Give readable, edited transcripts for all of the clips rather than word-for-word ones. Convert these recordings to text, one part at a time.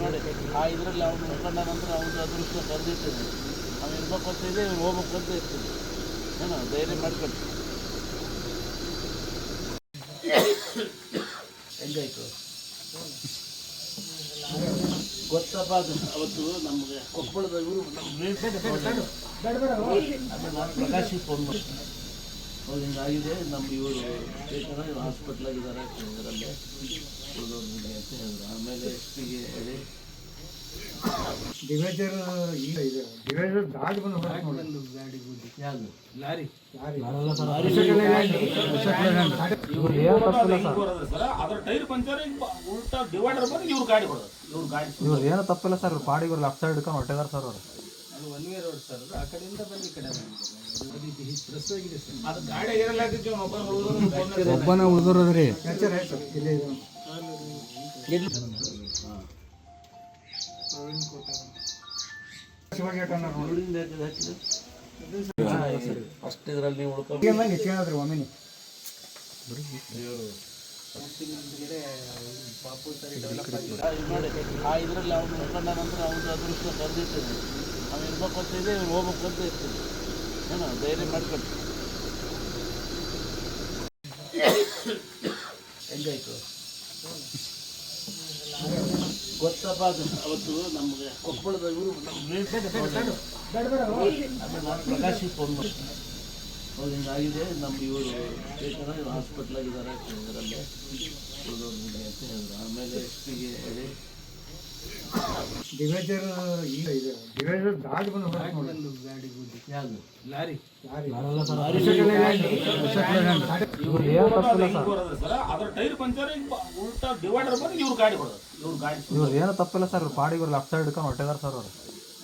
ನೋಡಿ ಆ ಇದರಲ್ಲಿ ಅವನು ಉಳ್ಕೊಂಡ ನಂತರ ಅವನು ಅದೃಷ್ಟ ಕರೆದಿರ್ತದೆ. ಅವ್ನು ಇರ್ಬೇಕು ಅಂತ ಇದೆ, ಇವ್ನು ಹೋಗ್ಬೇಕು ಅಂತ ಇರ್ತದೆ. ಏನೋ ಧೈರ್ಯ ಮಾಡ್ಕೊಂಡು ಹೆಂಗಾಯ್ತು ಗೊತ್ತಪ್ಪ. ಅದು ಅವತ್ತು ನಮಗೆ ಕೊಪ್ಪಳದ ಇವರು ಪ್ರಕಾಶ್ ಫೋನ್ ಮಾಡಿ ಅವ್ರು ಹಿಂಗಾಗಿದೆ, ನಮ್ಮ ಇವರು ಬೇಕಾದ್ರೆ ಹಾಸ್ಪಿಟ್ಲಾಗಿದ್ದಾರೆ ಇದರಲ್ಲೇ ಉಳಿದವ್ರಿಗೆ ಅಂತ ಹೇಳಿದ್ರು. ಆಮೇಲೆ ಎಸ್ ಪಿಗೆ ಹೇಳಿ ಡಿವೈಸರ್ ಈಗ ಇದೆ. ಡಿವೈಸರ್ ದಾಟಿ ಬಂದು ಗಾಡಿ ಯಾವುದು ಲಾರಿ ಅದ್ರ ಟೈರ್ ಪಂಚರ್ ಉಲ್ಟಾ ಡಿವೈಡರ್ ಬಂದು ಇವ್ರು ಗಾಡಿ ಕೊಡೋದು. ಇವ್ರು ಏನೋ ತಪ್ಪಿಲ್ಲ ಸರ್, ಪಾಡಿಗೆ ಲೆಫ್ಟ್ ಸೈಡ್ ಹಿಡ್ಕೊಂಡು ಹೊಟ್ಟೆದಾರ ಸರ್ ಅವರು. ಅದು ಒನ್ ವೇ ರೋಡ್ ಸರ್, ಆ ಕಡೆಯಿಂದ ಬಂದು ಈ ಕಡೆ ಅದು ಗಾಡಿ ಇರಲ್ಲ ಒಬ್ಬನೇ ಉಳಿದಿರೋದ್ರಿ. ಫಸ್ಟ್ ಇದರಲ್ಲಿ ಹೆಚ್ಚಿಗೆ ಒಮ್ಮೆ ನೋಡಿ ಆ ಇದರಲ್ಲಿ ಅವನು ಉಳ್ಕೊಂಡ ನಂತರ ಅವನು ಅದೃಷ್ಟ ಕರೆದಿರ್ತದೆ. ಅವ್ನು ಇರ್ಬೇಕು ಅಂತ ಇದೆ, ಇವ್ನು ಹೋಗ್ಬೇಕು ಅಂತ ಇರ್ತದೆ. ಏನೋ ಧೈರ್ಯ ಮಾಡ್ಕೊಂಡು ಹೆಂಗಾಯ್ತು ಗೊತ್ತಪ್ಪ. ಅದು ಅವತ್ತು ನಮಗೆ ಕೊಪ್ಪಳದ ಇವರು ಪ್ರಕಾಶ್ ಫೋನ್ ಮಾಡಿ ಅವ್ರು ಹಿಂಗಾಗಿದೆ, ನಮ್ಮ ಇವರು ಬೇಕಾದ್ರೆ ಹಾಸ್ಪಿಟ್ಲಾಗಿದ್ದಾರೆ ಇದರಲ್ಲೇ ಉಳಿದವ್ರಿಗೆ ಅಂತ ಹೇಳಿದ್ರು. ಆಮೇಲೆ ಎಸ್ ಪಿಗೆ ಹೇಳಿ ಡಿವೈಸರ್ ಈಗ ಇದೆ. ಡಿವೈಸರ್ ದಾಟಿ ಬಂದು ಗಾಡಿ ಯಾವುದು ಲಾರಿ ಅದ್ರ ಟೈರ್ ಪಂಚರ್ ಉಲ್ಟಾ ಡಿವೈಡರ್ ಬಂದು ಇವ್ರು ಗಾಡಿ ಕೊಡೋದು. ಇವ್ರು ಏನೋ ತಪ್ಪಿಲ್ಲ ಸರ್, ಪಾಡಿಗೆ ಲೆಫ್ಟ್ ಸೈಡ್ ಹಿಡ್ಕೊಂಡು ಹೊಟ್ಟೆದಾರ ಸರ್ ಅವರು.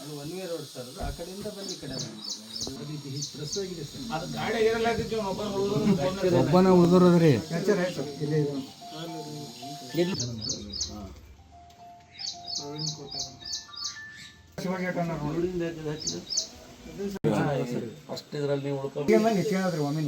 ಅದು ಒನ್ ವೇ ರೋಡ್ ಸರ್, ಆ ಕಡೆಯಿಂದ ಬಂದು ಈ ಕಡೆ ಅದು ಗಾಡಿ ಇರಲ್ಲ ಒಬ್ಬನೇ ಉಳಿದಿರೋದ್ರಿ. ಫಸ್ಟ್ ಇದರಲ್ಲಿ ಹೆಚ್ಚಿಗೆ ಒಮ್ಮೆ